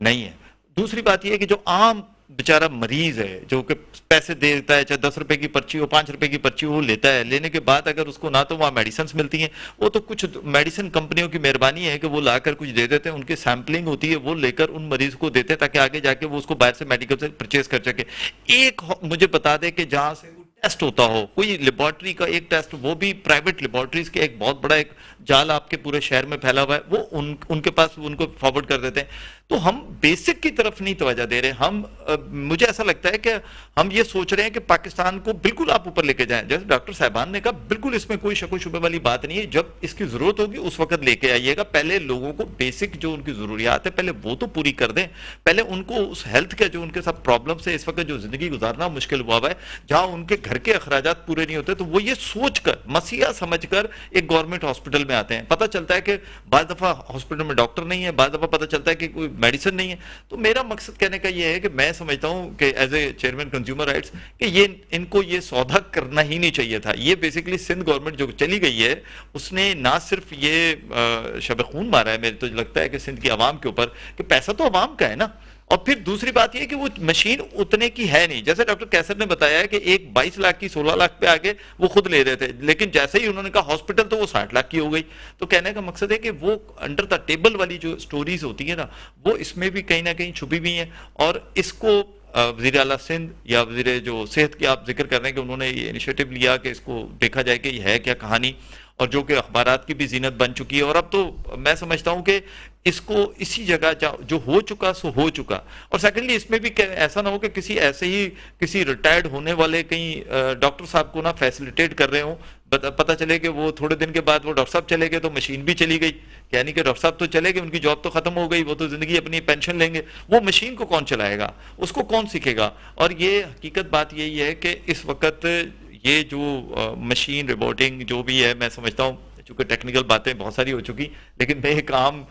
نہیں ہے. دوسری بات یہ ہے کہ جو عام بیچارہ مریض ہے جو کہ پیسے دیتا ہے، چاہے 10 روپے کی پرچی ہو، 5 روپے کی پرچی ہو، وہ لیتا ہے. لینے کے بعد اگر اس کو نہ تو وہاں میڈیسنز ملتی ہیں، وہ تو کچھ میڈیسن کمپنیوں کی مہربانی ہے کہ وہ لا کر کچھ دے دیتے ہیں، ان کی سیمپلنگ ہوتی ہے، وہ لے کر ان مریض کو دیتے ہیں تاکہ آگے جا کے وہ اس کو باہر سے میڈیکل سے پرچیز کر سکے. ایک مجھے بتا دے کہ جہاں سے ٹیسٹ ہوتا ہو، کوئی لیبارٹری کا ایک ٹیسٹ، وہ بھی پرائیویٹ لیبارٹریز کے ایک بہت بڑا ایک جال آپ کے پورے شہر میں پھیلا ہوا ہے، وہ ان کے پاس ان کو فارورڈ کر دیتے ہیں. تو ہم بیسک کی طرف نہیں توجہ دے رہے. مجھے ایسا لگتا ہے کہ ہم یہ سوچ رہے ہیں کہ پاکستان کو بالکل آپ اوپر لے کے جائیں. جیسے ڈاکٹر صاحبان نے کہا، بالکل اس میں کوئی شک و شبہ والی بات نہیں ہے. جب اس کی ضرورت ہوگی اس وقت لے کے آئیے گا. پہلے لوگوں کو بیسک جو ان کی ضروریات ہے پہلے وہ تو پوری کر دیں. پہلے ان کو اس ہیلتھ کے جو ان کے ساتھ پرابلمس ہے اس وقت، جو زندگی گزارنا مشکل ہوا ہے، جہاں ان کے گھر کے اخراجات پورے نہیں ہوتے، تو وہ یہ سوچ کر مسیحا سمجھ کر ایک گورنمنٹ ہاسپٹل میں آتے ہیں. پتہ چلتا ہے کہ بعض دفعہ ہاسپٹل میں ڈاکٹر نہیں ہے، بعض دفعہ پتہ چلتا ہے کہ کوئی میڈیسن نہیں ہے. تو میرا مقصد کہنے کا یہ ہے کہ میں سمجھتا ہوں کہ as a chairman consumer rights کہ ان کو یہ سودا کرنا ہی نہیں چاہیے تھا. یہ بیسیکلی سندھ گورنمنٹ جو چلی گئی ہے اس نے نہ صرف یہ شب خون مارا ہے، میرے تو لگتا ہے کہ سندھ کی عوام کے اوپر، کہ پیسہ تو عوام کا ہے نا. اور پھر دوسری بات یہ ہے کہ وہ مشین اتنے کی ہے نہیں. جیسے ڈاکٹر کیسر نے بتایا ہے کہ ایک 22 لاکھ کی 16 لاکھ پہ آگے وہ خود لے رہے تھے، لیکن جیسے ہی انہوں نے کہا ہاسپٹل تو وہ 60 لاکھ کی ہو گئی. تو کہنے کا مقصد ہے کہ وہ انڈر دا ٹیبل والی جو سٹوریز ہوتی ہیں نا، وہ اس میں بھی کہیں نہ کہیں چھپی بھی ہیں. اور اس کو وزیر اعلیٰ سندھ یا وزیر جو صحت کی آپ ذکر کر رہے ہیں کہ انہوں نے یہ انیشیٹو لیا کہ اس کو دیکھا جائے کہ یہ ہے کیا کہانی، اور جو کہ اخبارات کی بھی زینت بن چکی ہے. اور اب تو میں سمجھتا ہوں کہ اس کو اسی جگہ جو ہو چکا سو ہو چکا. اور سیکنڈلی اس میں بھی ایسا نہ ہو کہ کسی ایسے ہی کسی ریٹائرڈ ہونے والے کہیں ڈاکٹر صاحب کو نہ فیسلیٹیٹ کر رہے ہوں، پتہ چلے کہ وہ تھوڑے دن کے بعد وہ ڈاکٹر صاحب چلے گئے تو مشین بھی چلی گئی. یعنی کہ ڈاکٹر صاحب تو چلے گئے، ان کی جاب تو ختم ہو گئی، وہ تو زندگی اپنی پینشن لیں گے، وہ مشین کو کون چلائے گا، اس کو کون سیکھے گا. اور یہ حقیقت بات یہی ہے کہ اس وقت یہ جو مشین روبوٹنگ جو بھی ہے، میں سمجھتا ہوں چونکہ ٹیکنیکل باتیں بہت ساری ہو چکی، لیکن میں ایک عام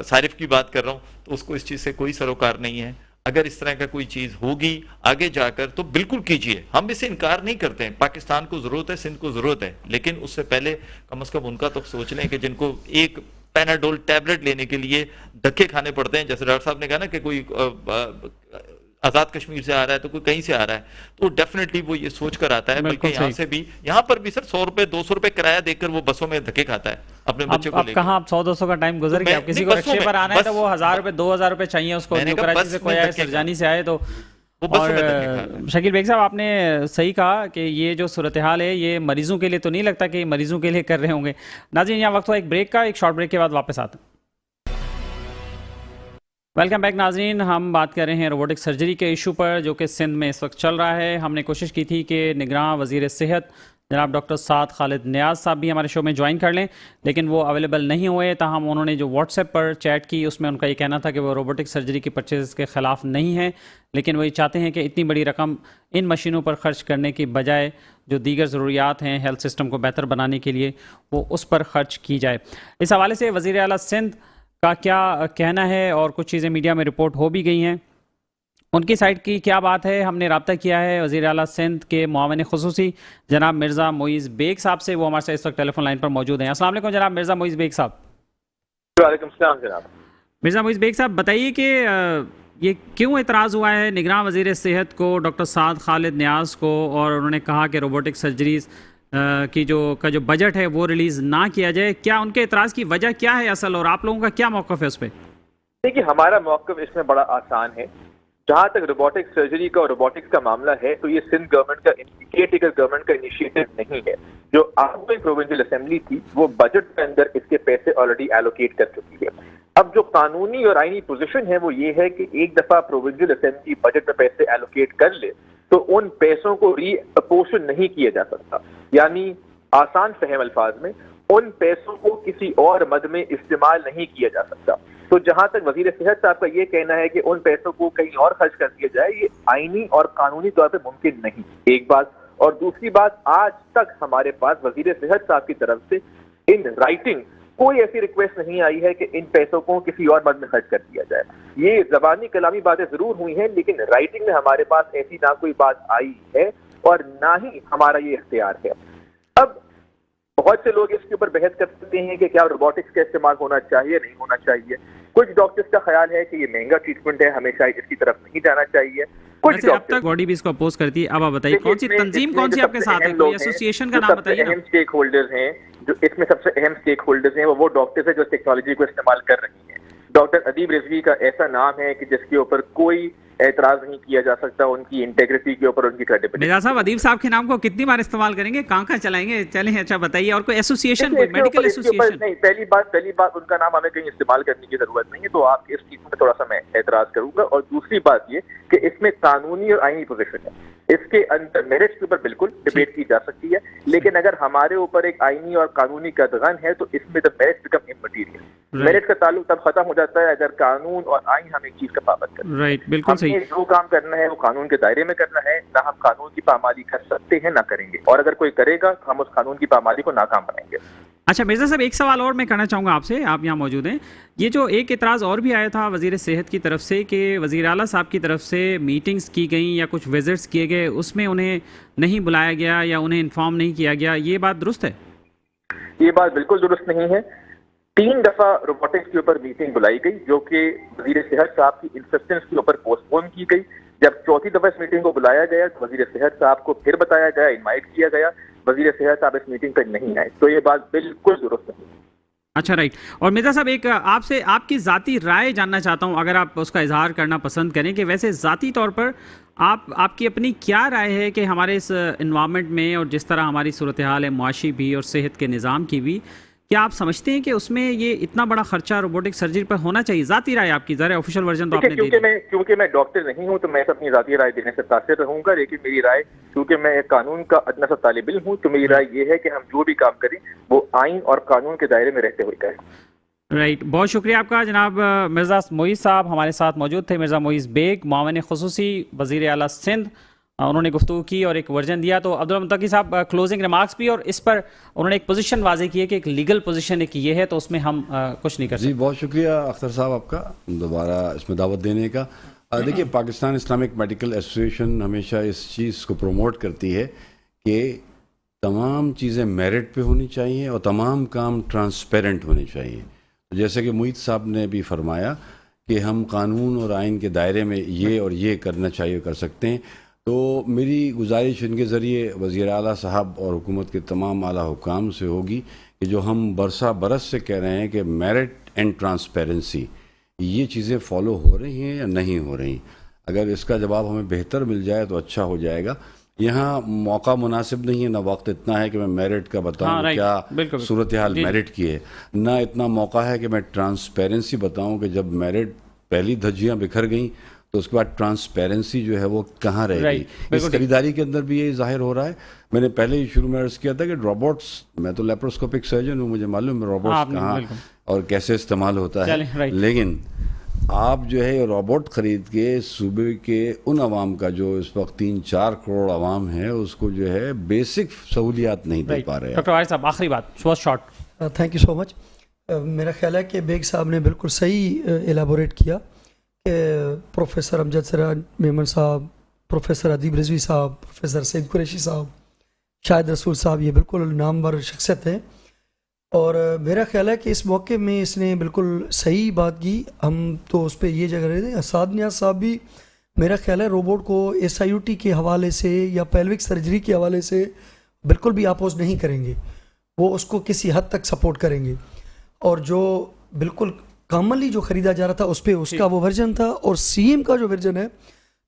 صارف کی بات کر رہا ہوں، تو اس کو اس چیز سے کوئی سروکار نہیں ہے. اگر اس طرح کا کوئی چیز ہوگی آگے جا کر تو بالکل کیجئے، ہم اس سے انکار نہیں کرتے ہیں. پاکستان کو ضرورت ہے، سندھ کو ضرورت ہے، لیکن اس سے پہلے کم از کم ان کا تو سوچ لیں کہ جن کو ایک پیناڈول ٹیبلٹ لینے کے لیے دھکے کھانے پڑتے ہیں، جیسے ڈاکٹر صاحب نے کہا نا کہ کوئی آزاد کشمیر سے آ رہا ہے تو کوئی کہیں سے آ رہا ہے، تو ڈیفینیٹلی وہ یہ سوچ کر آتا ہے. بلکہ یہاں سے بھی، یہاں پر بھی سر 100 روپے 200 روپے کرایہ دے کر وہ بسوں میں دھکے کھاتا ہے اپنے بچے کو اب لے کہاں کر. اب 100-200 کا ٹائم گزر گیا. کسی کو رکشے پر آنا ہے تو وہ 1000 روپے 2000 روپے چاہیے اس کو. نیو کراچی سے کوئی آئے، سرجانی سے آئے تو. اور شکیل بیگ صاحب، آپ نے صحیح کہا کہ یہ جو صورتحال ہے یہ مریضوں کے لیے تو نہیں لگتا کہ مریضوں کے لیے کر رہے ہوں گے. ناظرین، یہاں وقت ہوا ایک بریک کا، ایک شارٹ بریک کے بعد واپس آتے ہیں. ویلکم بیک ناظرین، ہم بات کر رہے ہیں روبوٹک سرجری کے ایشو پر جو کہ سندھ میں اس وقت چل رہا ہے. ہم نے کوشش کی تھی کہ نگراں وزیر صحت جناب ڈاکٹر سعد خالد نیاز صاحب بھی ہمارے شو میں جوائن کر لیں، لیکن وہ اویلیبل نہیں ہوئے. تاہم انہوں نے جو واٹس ایپ پر چیٹ کی اس میں ان کا یہ کہنا تھا کہ وہ روبوٹک سرجری کی پرچیز کے خلاف نہیں ہیں، لیکن وہ یہ چاہتے ہیں کہ اتنی بڑی رقم ان مشینوں پر خرچ کرنے کی بجائے جو دیگر ضروریات ہیں ہیلتھ سسٹم کو بہتر بنانے کے لیے وہ اس پر خرچ کی جائے. اس حوالے سے وزیر اعلیٰ سندھ کا کیا کہنا ہے، اور کچھ چیزیں میڈیا میں رپورٹ ہو بھی گئی ہیں، ان کی سائٹ کی کیا بات ہے. ہم نے رابطہ کیا ہے وزیر اعلیٰ سندھ کے معاون خصوصی جناب مرزا معیز بیگ صاحب سے. وہ ہمارے ساتھ اس وقت ٹیلی فون لائن پر موجود ہیں. السلام علیکم جناب مرزا معیز بیگ صاحب. وعلیکم السلام جناب. مرزا معیز بیگ صاحب، بتائیے کہ یہ کیوں اعتراض ہوا ہے نگراں وزیر صحت کو ڈاکٹر سعد خالد نیاز کو، اور انہوں نے کہا کہ روبوٹک سرجریز کی جو بجٹ ہے وہ ریلیز نہ کیا جائے. کیا ان کے اعتراض کی وجہ کیا ہے اصل، اور آپ لوگوں کا کیا موقف ہے اس پہ؟ دیکھیے، ہمارا موقف اس میں بڑا آسان ہے. جہاں تک روبوٹک سرجری کا اور روبوٹکس کا معاملہ ہے تو یہ سندھ گورنمنٹ کا کیئرٹیکر گورنمنٹ کا انیشیٹو نہیں ہے. جو آؤٹ گوئنگ پروونشل اسمبلی تھی وہ بجٹ کے اندر اس کے پیسے آلریڈی ایلوکیٹ کر چکی ہے. اب جو قانونی اور آئینی پوزیشن ہے وہ یہ ہے کہ ایک دفعہ پروونشل اسمبلی بجٹ میں پیسے ایلوکیٹ کر لے تو ان پیسوں کو ری اپورشن نہیں کیا جا سکتا. یعنی آسان فہم الفاظ میں ان پیسوں کو کسی اور مد میں استعمال نہیں کیا جا سکتا. تو جہاں تک وزیر صحت صاحب کا یہ کہنا ہے کہ ان پیسوں کو کہیں اور خرچ کر دیا جائے، یہ آئینی اور قانونی طور پہ ممکن نہیں. ایک بات. اور دوسری بات، آج تک ہمارے پاس وزیر صحت صاحب کی طرف سے ان رائٹنگ کوئی ایسی ریکویسٹ نہیں آئی ہے کہ ان پیسوں کو کسی اور مد میں خرچ کر دیا جائے. یہ زبانی کلامی باتیں ضرور ہوئی ہیں، لیکن رائٹنگ میں ہمارے پاس ایسی نہ کوئی بات آئی ہے اور نہ ہی ہمارا یہ اختیار ہے. اب بہت سے لوگ اس کے اوپر بحث کر سکتے ہیں کہ کیا روبوٹکس کا استعمال ہونا چاہیے نہیں ہونا چاہیے. کچھ ڈاکٹرز کا خیال ہے کہ یہ مہنگا ٹریٹمنٹ ہے، ہمیں شاید اس کی طرف نہیں جانا چاہیے. کچھ اب تک باڈی بھی اس کو اپوز کرتی ہے. اب آپ بتائیے کون سی تنظیم کون سی آپ کے ساتھ ہے، کوئی ایسوسیشن کا نام بتائیے نا. اہم اسٹیک ہولڈرز ہیں جو اس میں سب سے اہم اسٹیک ہولڈرز ہیں وہ ڈاکٹرز ہیں جو ٹیکنالوجی کو استعمال کر رہی ہیں. ڈاکٹر ادیب رضوی کا ایسا نام ہے کہ جس کے اوپر کوئی اعتراض نہیں کیا جا سکتا، ان کی انٹیگریٹی کے اوپر، ان کی کریڈیبلٹی. مرزا صاحب، ادیب صاحب کے نام کو کتنی بار استعمال کریں گے، کہاں چلائیں گے؟ چلیں اچھا بتائیے. اور کوئی ایسوسیشن، کوئی میڈیکل ایسوسیشن؟ نہیں، پہلی بات ان کا نام ہمیں کہیں استعمال کرنے کی ضرورت نہیں ہے، تو آپ اس چیز میں تھوڑا سا میں اعتراض کروں گا. اور دوسری بات یہ کہ اس میں قانونی اور آئینی پوزیشن ہے. اس کے اندر میرٹس کے اوپر بالکل ڈبیٹ کی جا سکتی ہے، لیکن اگر ہمارے اوپر ایک آئینی اور قانونی قدغن ہے تو اس میں میرٹس بیکم امٹیریل. میرٹ کا تعلق تب ختم ہو جاتا ہے اگر قانون اور آئین ہم ایک چیز کا پابند کریں. رائٹ، بالکل صحیح. ہمیں جو کام کرنا ہے وہ قانون کے دائرے میں کرنا ہے. نہ ہم قانون کی پامالی کر سکتے ہیں نہ کریں گے، اور اگر کوئی کرے گا ہم اس قانون کی پامالی کو ناکام بنائیں گے. اچھا مرزا صاحب، ایک سوال اور میں کرنا چاہوں گا آپ سے، آپ یہاں موجود ہیں. یہ جو ایک اعتراض اور بھی آیا تھا وزیر صحت کی طرف سے کہ وزیر اعلیٰ صاحب کی طرف سے میٹنگز کی گئیں یا کچھ وزٹس کیے گئے، اس میں انہیں نہیں بلایا گیا یا انہیں انفارم نہیں کیا گیا، یہ بات درست ہے؟ یہ بات بالکل درست نہیں ہے. 3 دفعہ روبوٹکس کے اوپر میٹنگ بلائی گئی جو کہ وزیر صحت صاحب کی انسسٹنس کے اوپر پوسٹ پون کی گئی. جب 4تھی دفعہ اس میٹنگ کو بلایا گیا تو وزیر صحت صاحب کو پھر بتایا گیا، انوائٹ کیا گیا، وزیر صحت صاحب اس میٹنگ پر نہیں آئے. تو یہ بات بالکل درست نہیں. اچھا رائٹ. اور مرزا صاحب، ایک آپ سے آپ کی ذاتی رائے جاننا چاہتا ہوں، اگر آپ اس کا اظہار کرنا پسند کریں، کہ ویسے ذاتی طور پر آپ کی اپنی کیا رائے ہے کہ ہمارے اس انوائرمنٹ میں اور جس طرح ہماری صورتحال ہے معاشی بھی اور صحت کے نظام کی بھی، کیا آپ سمجھتے ہیں کہ اس میں یہ اتنا بڑا خرچہ روبوٹک سرجری پر ہونا چاہیے؟ ذاتی رائے آپ کی، ذرا آفیشیل ورژن تو آپ نے دے دی. کیونکہ میں ڈاکٹر نہیں ہوں تو میں اپنی ذاتی رائے دینے سے قاصر رہوں گا، لیکن میری رائے، کیونکہ میں ایک قانون کا ادنیٰ سا طالب علم ہوں، تو میری رائے یہ ہے کہ ہم جو بھی کام کریں وہ آئین اور قانون کے دائرے میں رہتے ہوئے کریں. رائٹ، بہت شکریہ آپ کا. جناب مرزا معیز صاحب ہمارے ساتھ موجود تھے. مرزا معیز بیگ، معاون خصوصی وزیر اعلیٰ سندھ، انہوں نے گفتگو کی اور ایک ورژن دیا. تو عبداللہ متقی صاحب کلوزنگ ریمارکس بھی، اور اس پر انہوں نے ایک پوزیشن واضح کی ہے کہ ایک لیگل پوزیشن ایک یہ ہے، تو اس میں ہم کچھ نہیں کر سکتے. جی بہت شکریہ اختر صاحب آپ کا دوبارہ اس میں دعوت دینے کا. دیکھیے پاکستان اسلامک میڈیکل ایسوسیشن ہمیشہ اس چیز کو پروموٹ کرتی ہے کہ تمام چیزیں میرٹ پہ ہونی چاہیے اور تمام کام ٹرانسپیرنٹ ہونے چاہیے. جیسے کہ محیط صاحب نے بھی فرمایا کہ ہم قانون اور آئین کے دائرے میں یہ اور یہ کرنا چاہیے کر سکتے ہیں. تو میری گزارش ان کے ذریعے وزیر اعلیٰ صاحب اور حکومت کے تمام اعلیٰ حکام سے ہوگی کہ جو ہم برسہ برس سے کہہ رہے ہیں کہ میرٹ اینڈ ٹرانسپیرنسی، یہ چیزیں فالو ہو رہی ہیں یا نہیں ہو رہی. اگر اس کا جواب ہمیں بہتر مل جائے تو اچھا ہو جائے گا. یہاں موقع مناسب نہیں ہے، نہ وقت اتنا ہے کہ میں میرٹ کا بتاؤں کیا صورتحال میرٹ کی ہے، نہ اتنا موقع ہے کہ میں ٹرانسپیرنسی بتاؤں کہ جب میرٹ پہلی دھجیاں بکھر گئیں تو اس کے بعد ٹرانسپیرنسی جو ہے وہ کہاں رہے گی. اس خریداری کے اندر بھی یہ ظاہر ہو رہا ہے. میں نے پہلے ہی شروع میں عرض کیا تھا کہ روبوٹس، میں تو لیپروسکوپک سرجن ہوں، مجھے معلوم ہے روبوٹس کہاں اور کیسے استعمال ہوتا ہے، لیکن آپ جو ہے روبوٹ خرید کے صوبے کے ان عوام کا جو اس وقت 3-4 کروڑ عوام ہے اس کو جو ہے بیسک سہولیات نہیں دے پا رہے. ڈاکٹر وارث صاحب آخری بات شارٹ. تھینک یو سو مچ. میرا خیال ہے کہ بیگ صاحب نے بالکل صحیح ایلیبوریٹ کیا کہ پروفیسر امجد سراج میمن صاحب، پروفیسر ادیب رضوی صاحب، پروفیسر سید قریشی صاحب، شاہد رسول صاحب، یہ بالکل نامور شخصیت ہیں. اور میرا خیال ہے کہ اس موقع میں اس نے بالکل صحیح بات کی. ہم تو اس پہ یہ جگہ رہے تھے. اسعد نیاز صاحب بھی میرا خیال ہے روبوٹ کو SIOT کے حوالے سے یا پیلوک سرجری کے حوالے سے بالکل بھی اپوز نہیں کریں گے. وہ اس کو کسی حد تک سپورٹ کریں گے. اور جو بالکل کامنلی جو خریدا جا رہا تھا اس پہ اس کا وہ ورژن تھا، اور CM کا جو ورژن ہے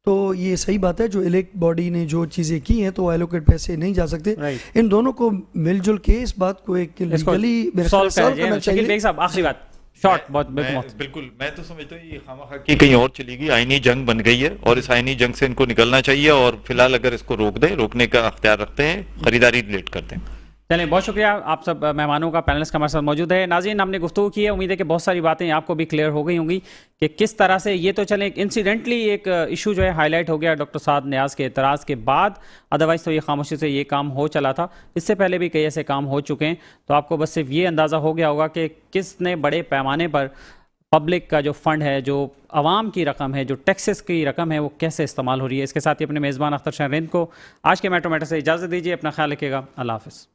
تو یہ صحیح بات ہے. جو الیکٹ باڈی نے جو چیزیں کی ہیں تو ایلوکیٹ پیسے نہیں جا سکتے. ان دونوں کو مل جل کے اس بات کو ایک لیگلی سالو کرنا چاہیے. آخری بات شارٹ بہت. بالکل میں تو سمجھتا ہوں یہ خواہ کی کہیں اور چلی گئی، آئینی جنگ بن گئی ہے اور اس آئینی جنگ سے ان کو نکلنا چاہیے. اور فی الحال اگر اس کو روکنے کا اختیار رکھتے ہیں، خریداری ڈیلیٹ کرتے ہیں. چلیں بہت شکریہ آپ سب مہمانوں کا، پینلسٹ کا ہمارے ساتھ موجود ہے. ناظرین ہم نے گفتگو کی ہے، امید ہے کہ بہت ساری باتیں آپ کو بھی کلیئر ہو گئی ہوں گی کہ کس طرح سے یہ تو چلیں انسیڈنٹلی ایک ایشو جو ہے ہائی لائٹ ہو گیا ڈاکٹر سعد نیاز کے اعتراض کے بعد، ادروائز تو یہ خاموشی سے یہ کام ہو چلا تھا. اس سے پہلے بھی کئی ایسے کام ہو چکے ہیں. تو آپ کو بس صرف یہ اندازہ ہو گیا ہوگا کہ کس نے بڑے پیمانے پر پبلک کا جو فنڈ ہے، جو عوام کی رقم ہے، جو ٹیکسز کی رقم ہے، وہ کیسے استعمال ہو رہی ہے. اس کے ساتھ ہی اپنے میزبان اختر شاہین رند کو آج کے میٹرو میٹر سے اجازت دیجیے. اپنا خیال رکھیے گا. اللہ حافظ.